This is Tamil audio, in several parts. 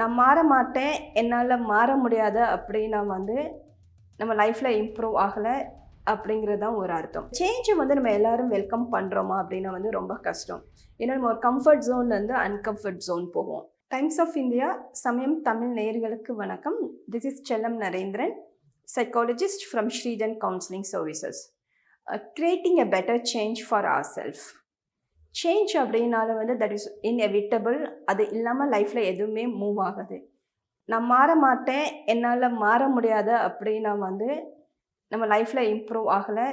நான் மாற மாட்டேன், என்னால மாற முடியாது அப்படின்னா நம்ம லைஃப்ல இம்ப்ரூவ் ஆகல அப்படிங்கிறது தான் ஒரு அர்த்தம். சேஞ்ச நம்ம எல்லாரும் வெல்கம் பண்றோமா அப்படின்னா ரொம்ப கஷ்டம். ஏன்னா நம்ம ஒரு கம்ஃபர்ட் ஜோன்லேருந்து அன்கம்ஃபர்ட் ஜோன் போவோம். டைம்ஸ் ஆஃப் இந்தியா சமயம் தமிழ் நேயர்களுக்கு வணக்கம். This is Chellam Narendran, psychologist from Srijan counselling services. Creating a better change for our self. Change அப்படின்னால தட் இஸ் இன்எவிட்டபிள். அது இல்லாமல் லைஃப்பில் எதுவுமே மூவ் ஆகுது. நான் மாற மாட்டேன், என்னால் மாற முடியாது அப்படின்னா நம்ம லைஃப்பில் இம்ப்ரூவ் ஆகலை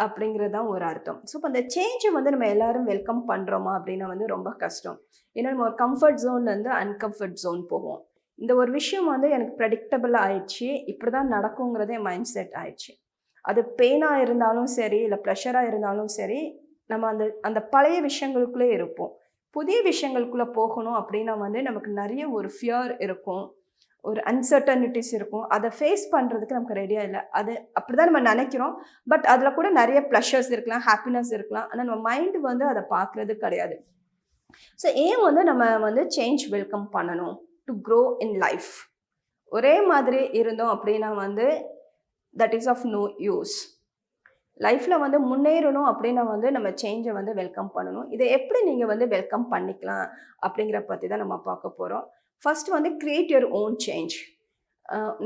அப்படிங்கிறது தான் ஒரு அர்த்தம். ஸோ இப்போ அந்த சேஞ்சை நம்ம எல்லாரும் வெல்கம் பண்ணுறோமா அப்படின்னா ரொம்ப கஷ்டம். ஏன்னா நம்ம ஒரு கம்ஃபர்ட் ஜோன்லேருந்து அன்கம்ஃபர்ட் ஜோன் போவோம். இந்த ஒரு விஷயம் எனக்கு ப்ரெடிக்டபிள் ஆயிடுச்சு, இப்படி தான் நடக்குங்கிறதே மைண்ட் செட் ஆயிடுச்சு. அது பெயினாக இருந்தாலும் சரி, இல்லை ப்ரெஷராக இருந்தாலும் சரி, நம்ம அந்த பழைய விஷயங்களுக்குள்ளே இருப்போம். புதிய விஷயங்களுக்குள்ளே போகணும் அப்படின்னா நமக்கு நிறைய ஒரு ஃபியர் இருக்கும், ஒரு அன்சர்டனிட்டிஸ் இருக்கும். அதை ஃபேஸ் பண்ணுறதுக்கு நமக்கு ரெடியாக இல்லை. அது அப்படி தான் நம்ம நினைக்கிறோம். பட் அதில் கூட நிறைய ப்ளஷர்ஸ் இருக்கலாம், ஹாப்பினஸ் இருக்கலாம். ஆனால் நம்ம மைண்டு அதை பார்க்குறது கிடையாது. ஸோ ஏன் நம்ம சேஞ்ச் வெல்கம் பண்ணணும் டு க்ரோ இன் லைஃப். ஒரே மாதிரி இருந்தோம் அப்படின்னா that is of no use. லைஃப்பில் முன்னேறணும் அப்படின்னா நம்ம சேஞ்சை வெல்கம் பண்ணணும். இதை எப்படி நீங்கள் வெல்கம் பண்ணிக்கலாம் அப்படிங்கிற பற்றி தான் நம்ம பார்க்க போகிறோம். First create your own change.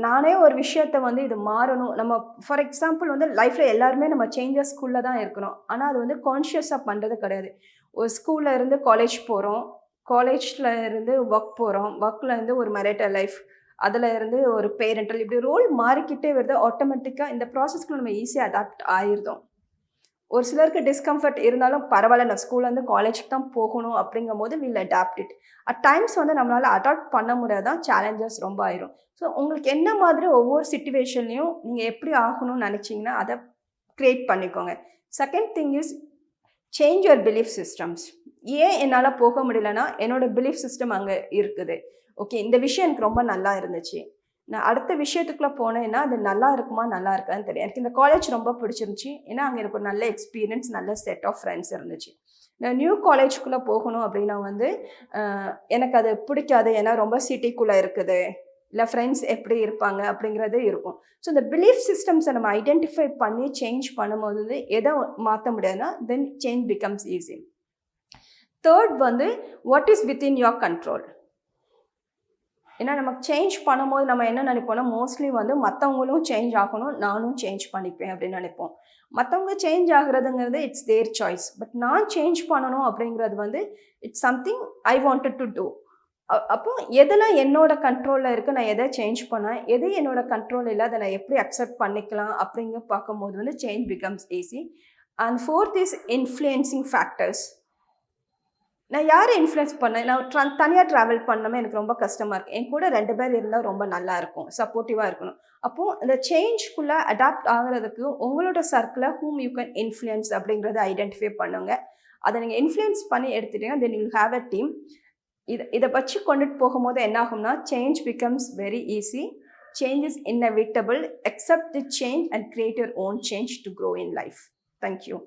நானே ஒரு விஷயத்தை இது மாறணும். நம்ம ஃபார் எக்ஸாம்பிள் லைஃப்பில் எல்லாருமே நம்ம சேஞ்சஸ்க்குள்ளே தான் இருக்கிறோம். ஆனால் அது கான்ஷியஸாக பண்ணுறது கிடையாது. ஒரு ஸ்கூலில் இருந்து காலேஜ் போகிறோம், காலேஜில் இருந்து ஒர்க் போகிறோம், ஒர்க்கில் இருந்து ஒரு மேரிட்டல் லைஃப், அதில் இருந்து ஒரு பேரண்டல், இப்படி ரோல் மாறிக்கிட்டே வருது. ஆட்டோமேட்டிக்காக இந்த ப்ராசஸ்க்குள்ள நம்ம ஈஸியாக அடாப்ட் ஆகிருந்தோம். ஒரு சிலருக்கு டிஸ்கம்ஃபர்ட் இருந்தாலும் பரவாயில்ல, நான் ஸ்கூல்லேருந்து காலேஜுக்கு தான் போகணும் அப்படிங்கும் போது will adapt it. At times நம்மளால் அடாப்ட் பண்ண முடியாதான், சேலஞ்சஸ் ரொம்ப ஆயிரும். ஸோ உங்களுக்கு என்ன மாதிரி ஒவ்வொரு சிச்சுவேஷன்லையும் நீங்கள் எப்படி ஆகணும்னு நினச்சிங்கன்னா அதை க்ரியேட் பண்ணிக்கோங்க. Second thing is change your belief systems. ஏன் என்னால் போக முடியலன்னா என்னோட பிலீஃப் சிஸ்டம் அங்கே இருக்குது. ஓகே, இந்த விஷயம் எனக்கு ரொம்ப நல்லா இருந்துச்சு, நான் அடுத்த விஷயத்துக்குள்ளே போனேன்னா அது நல்லா இருக்குமா நல்லா இருக்கான்னு தெரியும். எனக்கு இந்த காலேஜ் ரொம்ப பிடிச்சிருந்துச்சி, ஏன்னா அங்கே எனக்கு ஒரு நல்ல எக்ஸ்பீரியன்ஸ், நல்ல செட் ஆஃப் ஃப்ரெண்ட்ஸ் இருந்துச்சு. நான் நியூ காலேஜுக்குள்ளே போகணும் அப்படின்னா எனக்கு அது பிடிக்காது, ஏன்னா ரொம்ப சிட்டிக்குள்ளே இருக்குது, இல்லை ஃப்ரெண்ட்ஸ் எப்படி இருப்பாங்க அப்படிங்கிறது இருக்கும். ஸோ இந்த பிலீஃப் சிஸ்டம்ஸை நம்ம ஐடென்டிஃபை பண்ணி சேஞ்ச் பண்ணும்போது எதை மாற்ற முடியாதுன்னா தென் change becomes easy. Third what is within your control. ஏன்னா நமக்கு சேஞ்ச் பண்ணும்போது நம்ம என்ன நினைப்போம்னா மோஸ்ட்லி மற்றவங்களும் சேஞ்ச் ஆகணும், நானும் சேஞ்ச் பண்ணிப்பேன் அப்படின்னு நினைப்போம். மற்றவங்க சேஞ்ச் ஆகுறதுங்கிறது இட்ஸ் தேர் சாய்ஸ். பட் நான் சேஞ்ச் பண்ணணும் அப்படிங்கிறது it's something I wanted to do. அப்போ எதெல்லாம் என்னோட கண்ட்ரோலில் இருக்குது, நான் எதை சேஞ்ச் பண்ணேன், எது என்னோட கண்ட்ரோல் இல்லை, அதை நான் எப்படி அக்செப்ட் பண்ணிக்கலாம் அப்படிங்க பார்க்கும்போது change becomes easy. And fourth is influencing factors. நான் யாரை இன்ஃப்ளூயன்ஸ் பண்ணேன், நான் தனியாக ட்ராவல் பண்ணாமல் எனக்கு ரொம்ப கஷ்டமாக இருக்குது, என் கூட 2 பேர் இருந்தால் ரொம்ப நல்லா இருக்கும், சப்போர்ட்டிவாக இருக்கணும். அப்போது இந்த சேஞ்ச்குள்ளே அடாப்ட் ஆகிறதுக்கு உங்களோட சர்க்கிளில் ஹூம் யூ கேன் இன்ஃப்ளூயன்ஸ் அப்படிங்கிறத ஐடென்டிஃபை பண்ணுங்க. அதை நீங்கள் இன்ஃப்ளூயன்ஸ் பண்ணி எடுத்துட்டீங்கன்னா then you have a team. இதை வச்சு கொண்டுட்டு போகும்போது என்ன ஆகும்னா change becomes very easy. Change is inevitable. Accept the change and create your own change to grow in life. Thank you.